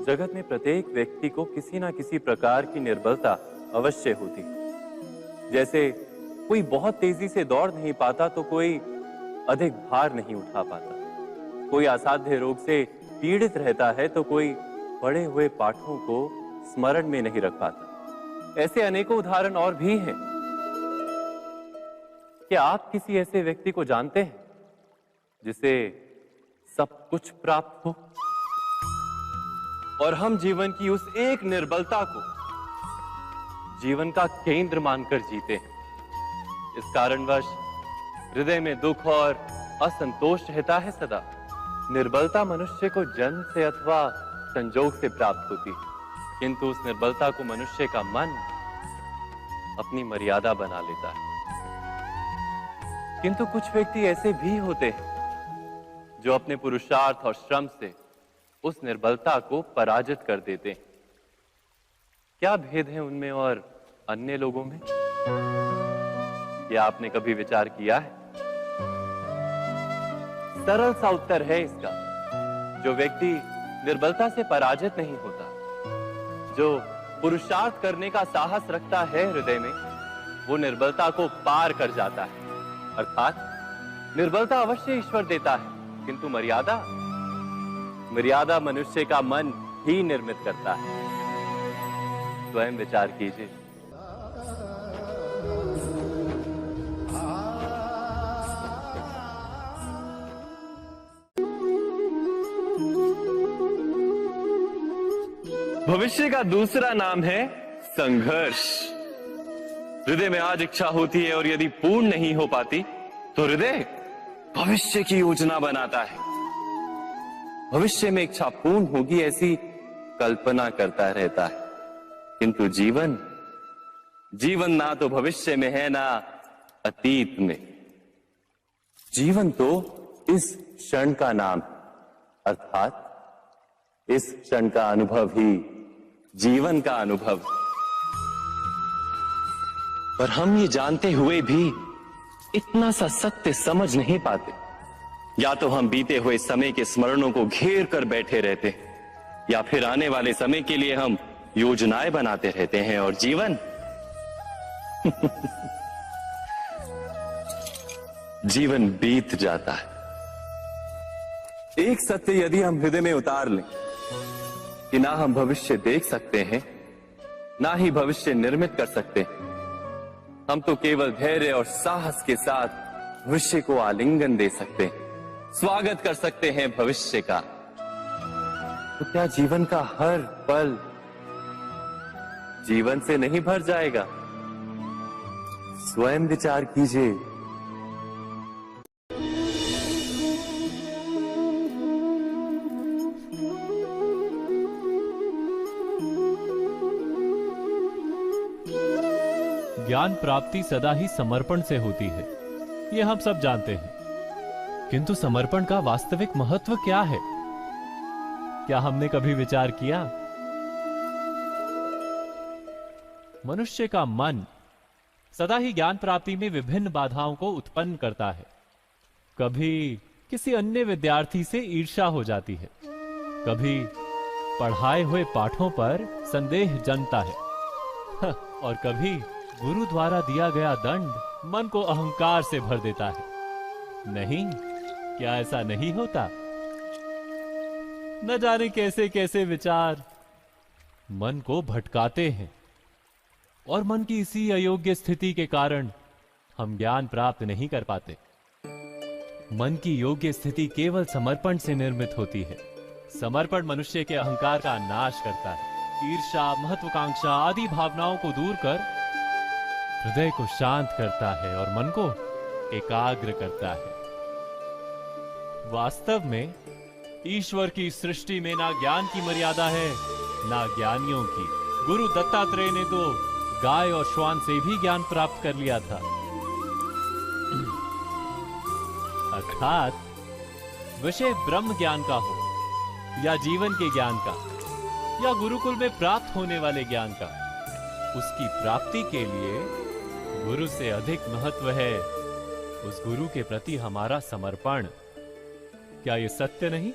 जगत में प्रत्येक व्यक्ति को किसी ना किसी प्रकार की निर्बलता अवश्य होती है। जैसे कोई बहुत तेजी से दौड़ नहीं पाता तो कोई अधिक भार नहीं उठा पाता, कोई असाध्य रोग से पीड़ित रहता है तो कोई पढ़े हुए पाठों को स्मरण में नहीं रख पाता। ऐसे अनेकों उदाहरण और भी हैं। क्या आप किसी ऐसे व्यक्ति को जानते हैं जिसे सब कुछ प्राप्त हो और हम जीवन की उस एक निर्बलता को जीवन का केंद्र मानकर जीते हैं? इस कारणवश हृदय में दुख और असंतोष रहता है सदा। निर्बलता मनुष्य को जन्म से अथवा संजोग से प्राप्त होती है, किंतु उस निर्बलता को मनुष्य का मन अपनी मर्यादा बना लेता है। किंतु कुछ व्यक्ति ऐसे भी होते हैं जो अपने पुरुषार्थ और श्रम से उस निर्बलता को पराजित कर देते हैं। क्या भेद है उनमें और अन्य लोगों में? क्या आपने कभी विचार किया है? सरल सा उत्तर है इसका। जो व्यक्ति निर्बलता से पराजित नहीं होता, जो पुरुषार्थ करने का साहस रखता है हृदय में, वो निर्बलता को पार कर जाता है। अर्थात निर्बलता अवश्य ईश्वर देता है, किंतु मर्यादा मनुष्य का मन ही निर्मित करता है। स्वयं विचार कीजिए। भविष्य का दूसरा नाम है संघर्ष। हृदय में आज इच्छा होती है और यदि पूर्ण नहीं हो पाती तो हृदय भविष्य की योजना बनाता है। भविष्य में इच्छा पूर्ण होगी ऐसी कल्पना करता रहता है, किंतु जीवन ना तो भविष्य में है ना अतीत में। जीवन तो इस क्षण का नाम, अर्थात इस क्षण का अनुभव ही जीवन का अनुभव। पर हम ये जानते हुए भी इतना सा सत्य समझ नहीं पाते। या तो हम बीते हुए समय के स्मरणों को घेर कर बैठे रहते हैं, या फिर आने वाले समय के लिए हम योजनाएं बनाते रहते हैं और जीवन जीवन बीत जाता है। एक सत्य यदि हम हृदय में उतार लें कि ना हम भविष्य देख सकते हैं, ना ही भविष्य निर्मित कर सकते हैं, हम तो केवल धैर्य और साहस के साथ भविष्य को आलिंगन दे सकते हैं, स्वागत कर सकते हैं भविष्य का। तो क्या जीवन का हर पल जीवन से नहीं भर जाएगा? स्वयं विचार कीजिए। ज्ञान प्राप्ति सदा ही समर्पण से होती है, ये हम सब जानते हैं। किंतु समर्पण का वास्तविक महत्व क्या है? क्या हमने कभी विचार किया? मनुष्य का मन सदा ही ज्ञान प्राप्ति में विभिन्न बाधाओं को उत्पन्न करता है। कभी किसी अन्य विद्यार्थी से ईर्ष्या हो जाती है, कभी पढ़ाए हुए पाठों पर संदेह जन्मता है और कभी गुरु द्वारा दिया गया दंड मन को अहंकार से भर देता है। नहीं, क्या ऐसा नहीं होता? न जाने कैसे कैसे विचार मन को भटकाते हैं और मन की इसी अयोग्य स्थिति के कारण हम ज्ञान प्राप्त नहीं कर पाते। मन की योग्य स्थिति केवल समर्पण से निर्मित होती है। समर्पण मनुष्य के अहंकार का नाश करता है। ईर्ष्या, महत्वाकांक्षा आदि भावनाओं को दूर कर हृदय को शांत करता है और मन को एकाग्र करता है। वास्तव में ईश्वर की सृष्टि में ना ज्ञान की मर्यादा है, ना ज्ञानियों की। गुरु दत्तात्रेय ने तो गाय और श्वान से भी ज्ञान प्राप्त कर लिया था। अर्थात विषय ब्रह्म ज्ञान का हो या जीवन के ज्ञान का या गुरुकुल में प्राप्त होने वाले ज्ञान का, उसकी प्राप्ति के लिए गुरु से अधिक महत्व है उस गुरु के प्रति हमारा समर्पण। क्या यह सत्य नहीं?